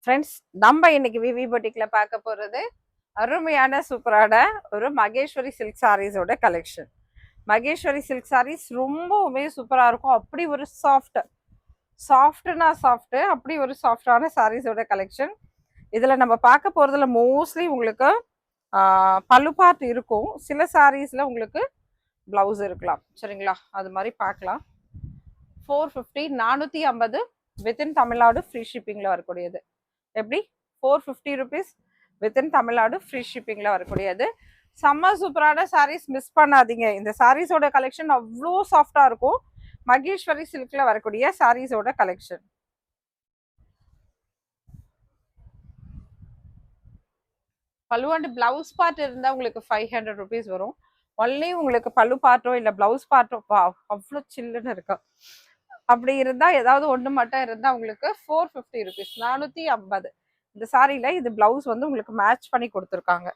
Friends, நம்ம இன்னைக்கு விவி பொட்டிக்ல பார்க்க போறது அருமையான சூப்பரான ஒரு மகேஸ்வரி சில்க் சாரீஸோட கலெக்ஷன். மகேஸ்வரி சில்க் சாரீஸ் ரொம்பவுமே சூப்பரா இருக்கும். அப்படி ஒரு சாஃப்ட் அப்படி ஒரு சாஃப்டான சாரீஸோட கலெக்ஷன். இதுல நம்ம பார்க்க போறதுல மோஸ்ட்லி உங்களுக்கு பல்லு பார்ட் இருக்கும். சில சாரீஸ்ல உங்களுக்கு பிளவுஸ் இருக்கலாம். சரிங்களா? அது மாதிரி பார்க்கலாம். 450 450 வித்தின் தமிழ்நாடு ஃப்ரீ ஷிப்பிங்ல வரக்கூடியது. எப்படி 450 ருபீஸ் வித்தின் தமிழ்நாடு ஃப்ரீ ஷிப்பிங்ல வரக்கூடியது. செம்ம சூப்பரான சாரீஸ், மிஸ் பண்ணாதீங்க. இந்த சாரீஸோட கலெக்ஷன் அவ்வளோ சாஃப்டா இருக்கும். மகேஸ்வரி சில்க்ல வரக்கூடிய சாரீஸோட கலெக்ஷன். பல்லு அண்ட் பிளவுஸ் பார்ட் இருந்தால் உங்களுக்கு 500 ருபீஸ் வரும். ஒன்லி உங்களுக்கு பல்லு பார்ட்டோ இல்லை பிளவுஸ் பார்ட்டோ அவ்வளோ சில்லுன்னு இருக்கு. அப்படி இருந்தால் ஏதாவது ஒன்று மட்டும் இருந்தால் உங்களுக்கு 450 ருபீஸ் 450. இந்த சாரியில் இது பிளவுஸ் வந்து உங்களுக்கு மேட்ச் பண்ணி கொடுத்துருக்காங்க.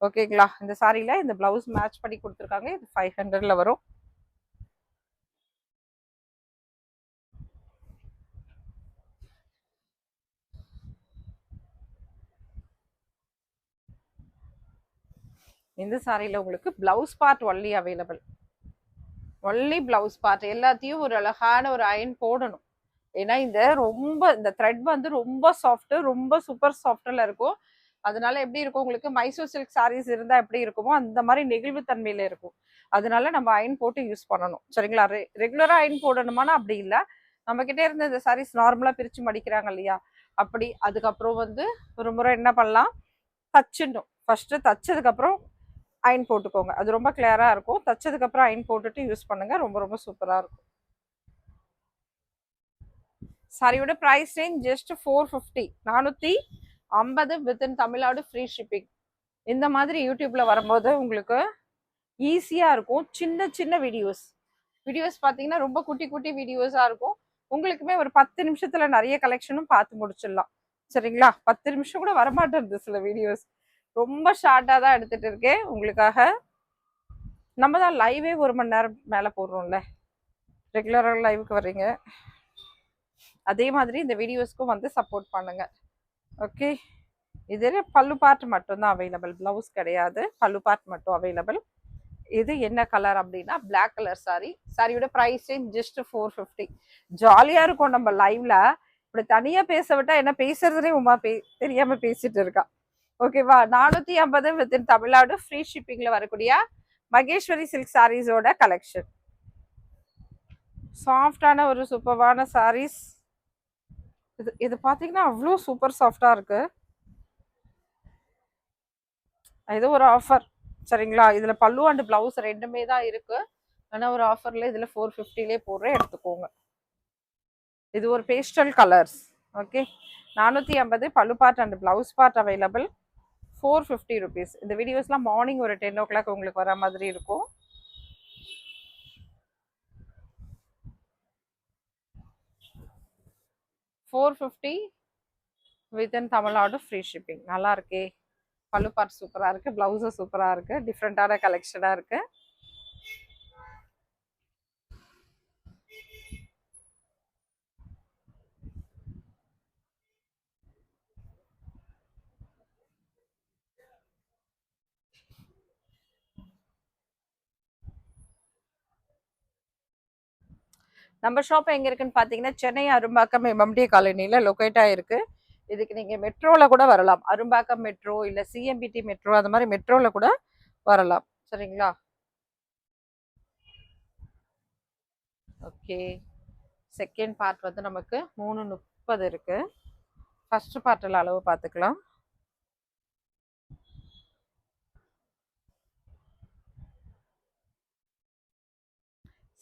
ஓகேங்களா? இந்த சாரியில் இந்த பிளவுஸ் மேட்ச் பண்ணி கொடுத்துருக்காங்க. இது 500ல வரும். இந்த சாரியில் உங்களுக்கு blouse part only available. Only blouse part எல்லாத்தையும் ஒரு அழகான ஒரு அயன் போடணும். ஏன்னா இந்த த்ரெட் வந்து ரொம்ப சாஃப்ட், ரொம்ப சூப்பர் சாஃப்ட்ல இருக்கும். அதனால எப்படி இருக்கும், உங்களுக்கு மைசூர் சில்க் சாரீஸ் இருந்தா எப்படி இருக்குமோ அந்த மாதிரி நெகிழ்வு தன்மையில இருக்கும். அதனால நம்ம அயன் போட்டு யூஸ் பண்ணணும். சரிங்களா? ரெகுலரா அயன் போடணுமானா அப்படி இல்லை. நம்ம கிட்டே இருந்து இந்த சாரீஸ் நார்மலா பிரிச்சு மடிக்கிறாங்க இல்லையா, அப்படி. அதுக்கப்புறம் வந்து ஒரு முறை என்ன பண்ணலாம், தச்சிடணும். ஃபர்ஸ்ட் தச்சதுக்கு அப்புறம் அயன் போட்டுக்கோங்க. அது ரொம்ப கிளியரா இருக்கும். தச்சதுக்கு அப்புறம் அயன் போட்டுட்டு யூஸ் பண்ணுங்க. ரொம்ப ரொம்ப சூப்பரா இருக்கும். சாரியோட price range just 450 450 within Tamil Nadu free shipping. இந்த மாதிரி யூடியூப்ல வரும்போது உங்களுக்கு ஈஸியா இருக்கும். சின்ன சின்ன வீடியோஸ் பார்த்தீங்கன்னா ரொம்ப குட்டி குட்டி வீடியோஸா இருக்கும். உங்களுக்குமே ஒரு 10 நிமிஷத்துல நிறைய கலெக்ஷனும் பார்த்து முடிச்சிடலாம். சரிங்களா? 10 நிமிஷம் கூட வரமாட்டேங்குது சில வீடியோஸ். ரொம்ப ஷார்ட்டா தான் எடுத்துட்டு இருக்கேன் உங்களுக்காக. நம்ம தான் லைவே 1 மணி நேரம் மேல போடுறோம்ல, ரெகுலரா லைவுக்கு வர்றீங்க. அதே மாதிரி இந்த வீடியோஸ்க்கும் வந்து சப்போர்ட் பண்ணுங்க. ஓகே. இதில் பல்லு பார்ட் மட்டும்தான் அவைலபிள், பிளவுஸ் கிடையாது. பல்லு பார்ட் மட்டும் அவைலபிள். இது என்ன கலர் அப்படின்னா பிளாக் கலர் சாரி. சாரியோட பிரைஸ் ரேஞ்ச் ஜஸ்ட் 450. ஜாலியா இருக்கும். நம்ம லைவ்ல இப்படி தனியா பேச விட்டா என்ன பேசுறதுனே உமா தெரியாம பேசிட்டு இருக்கா. ஓகேவா? 450 வித்தின் தமிழ்நாடு ஃப்ரீ ஷிப்பிங்ல வரக்கூடிய மகேஸ்வரி சில்க் சாரீஸோட கலெக்ஷன். சாஃப்டான ஒரு சூப்பரான சாரீஸ். இது பாத்தீங்கன்னா அவ்வளோ சூப்பர் சாஃப்டா இருக்கு. இது ஒரு ஆஃபர். சரிங்களா? இதுல பல்லு அண்ட் பிளவுஸ் ரெண்டுமே தான் இருக்கு. ஆனா ஒரு ஆஃபர்ல இதுல 450லே போடுறேன், எடுத்துக்கோங்க. இது ஒரு பேஸ்டல் கலர்ஸ். ஓகே. 450 பல்லு part and blouse part available. 450 rupees. இந்த வீடியோஸ்லாம் மார்னிங் ஒரு 10 o'clock உங்களுக்கு வர மாதிரி இருக்கும். $450 வித்தின் தமிழ்நாடு ஃப்ரீ ஷிப்பிங். நல்லா இருக்கே. பல்லு பார்ட் சூப்பரா இருக்கு, பிளவுஸும் சூப்பரா இருக்கு, டிஃப்ரெண்டான கலெக்ஷனா இருக்கு. நம்ம ஷாப் எங்க இருக்குன்னு பாத்தீங்கன்னா சென்னை அரும்பாக்கம் எம்எம்டி காலனில லொக்கேட் ஆயிருக்கு. இதுக்கு நீங்க மெட்ரோல கூட வரலாம். அரும்பாக்கம் மெட்ரோ இல்ல சிஎம்பிடி மெட்ரோ அந்த மாதிரி மெட்ரோல கூட வரலாம். சரிங்களா? ஓகே. செகண்ட் பார்ட் வந்து நமக்கு 330 இருக்கு. ஃபர்ஸ்ட் பார்ட்ல அளவு பார்த்துக்கலாம்.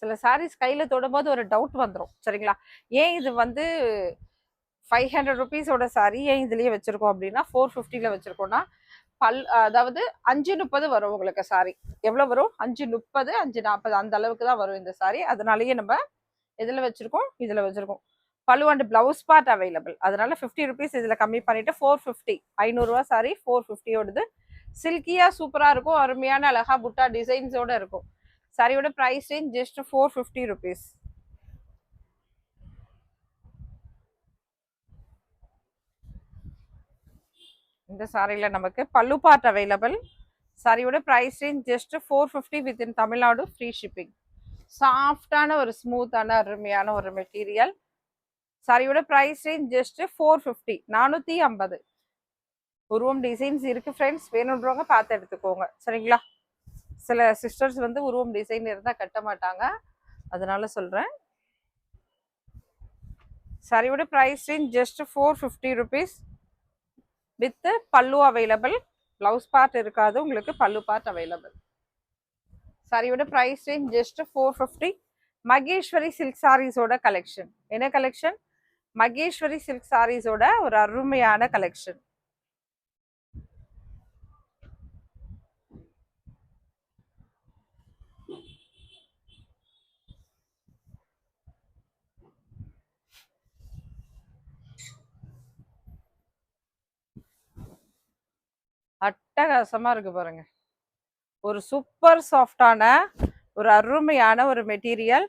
சில சாரீஸ் கையில தொடும்போது ஒரு டவுட் வந்துடும். சரிங்களா? ஏன் இது வந்து 500 ருபீஸோட சாரி ஏன் இதுலயே வச்சிருக்கோம் அப்படின்னா 450ல வச்சிருக்கோம்னா அதாவது 530 வரும் உங்களுக்கு சாரி. எவ்வளவு வரும்? 530 540 அந்த அளவுக்கு தான் வரும் இந்த சாரி. அதனாலயே நம்ம இதுல வச்சிருக்கோம். பல்லு அண்ட் பிளவுஸ் பார்ட் அவைலபிள். அதனால 50 ருபீஸ் இதுல கம்மி பண்ணிட்டு 450. 500 சாரி 450 ஓடுது. சில்கியா சூப்பரா இருக்கும். அருமையான அழகா புட்டா டிசைன்ஸோட இருக்கும். சாரியோட பிரைஸ் ரேஞ்ச் ஜஸ்ட் 450 ருபீஸ். இந்த சாரியில் நமக்கு பல்லு பார்ட் அவைலபிள். சாரியோட price range just 450 within Tamil Nadu, free shipping. சாஃப்டான ஒரு ஸ்மூத்தான அருமையான ஒரு மெட்டீரியல். சாரியோட ப்ரைஸ் ரேஞ்ச் ஜஸ்ட் 450, 450. உருவம் டிசைன்ஸ் இருக்கு ஃப்ரெண்ட்ஸ், வேணுன்றவங்க பார்த்து எடுத்துக்கோங்க சரிங்களா. சில சிஸ்டர்ஸ் வந்து உருவம் டிசைன் இருந்தால் கட்ட மாட்டாங்க, அதனால சொல்கிறேன். சாரியோட price range just 450 rupees with pallu available. Blouse part இருக்காது உங்களுக்கு, பல்லு பார்ட் அவைலபிள். சாரியோட price range just 450. Maheshwari silk சாரீஸோட கலெக்ஷன். என்ன கலெக்ஷன்? மகேஸ்வரி சில்க் சாரீஸோட ஒரு அருமையான கலெக்ஷன். அட்டகாசமா இருக்கு பாருங்க. ஒரு சூப்பர் சாஃப்டான ஒரு அருமையான ஒரு மெட்டீரியல்.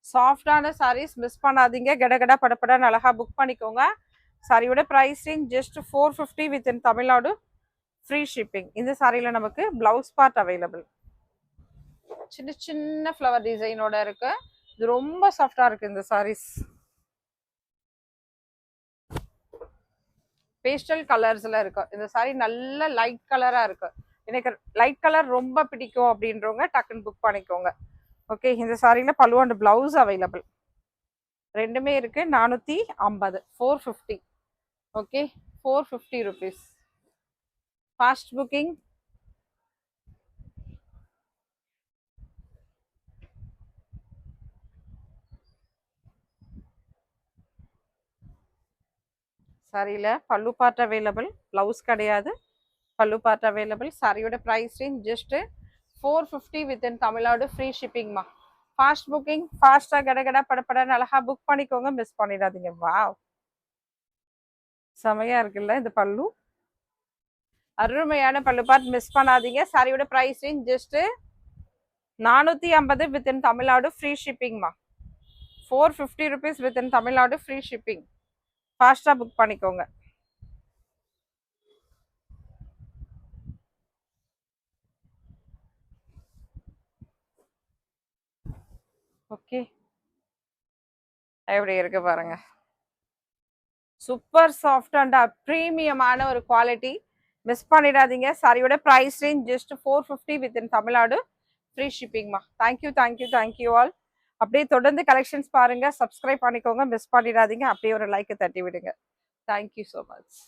சாஃப்டான சாரீஸ் மிஸ் பண்ணாதீங்க, கடகடா படப்படன்னு அழகா புக் பண்ணிக்கோங்க. சாரியோட price range just 450 within Tamil Nadu, free shipping. இந்த சாரியில் நமக்கு பிளவுஸ் பார்ட் அவைலபிள். சின்ன சின்ன ஃப்ளவர் டிசைனோட இருக்கு. இது ரொம்ப சாஃப்டா இருக்கு இந்த சாரீஸ். பேஸ்டல் கலர்ஸ்ல இருக்கு இந்த சாரி. நல்ல லைட் கலரா இருக்கு. எனக்கு லைட் கலர் ரொம்ப பிடிக்கும் அப்படின்றவங்க டக்குன்னு புக் பண்ணிக்கோங்க. ஓகே, இந்த சாரியில பல்லு அண்ட் பிளவுஸ் அவைலபிள் ரெண்டுமே இருக்கு. 450, 450. Okay, 450 rupees. Fast booking. சாரியில பல்லு பார்ட் அவைலபிள், பிளவுஸ் கிடையாது, பல்லு பார்ட் அவைலபிள். சாரியோட price range just 450 within Tamil Nadu, free ஷிப்பிங்மா. ஃபாஸ்ட் புக்கிங், ஃபாஸ்டா கடகடா படப்படன்னு அழகா புக் பண்ணிக்கோங்க, மிஸ் பண்ணிடாதீங்க. வாவ், செமையா இருக்குல்ல இந்த பல்லு. அருமையான பல்லு பார்ட், மிஸ் பண்ணாதீங்க. சாரியோட price range just 450 within Tamil Nadu, free ஷிப்பிங்மா. 450 rupees within Tamil Nadu, free shipping. ஃபாஸ்டா புக் பண்ணிக்கோங்க. ஓகே, எப்படி இருக்கு பாருங்க. சூப்பர் சாஃப்ட் அண்ட் ப்ரீமியமான ஒரு குவாலிட்டி, மிஸ் பண்ணிடாதீங்க. சாரியோட price range just 450 within Tamil Nadu, free ஷிப்பிங்மா. Thank you thank you thank you all. அப்படியே தொடர்ந்து கலெக்ஷன்ஸ் பாருங்க, சப்ஸ்கிரைப் பண்ணிக்கோங்க, மிஸ் பண்ணிடாதீங்க. அப்படியே ஒரு லைக்கை தட்டி விடுங்க. Thank you so much.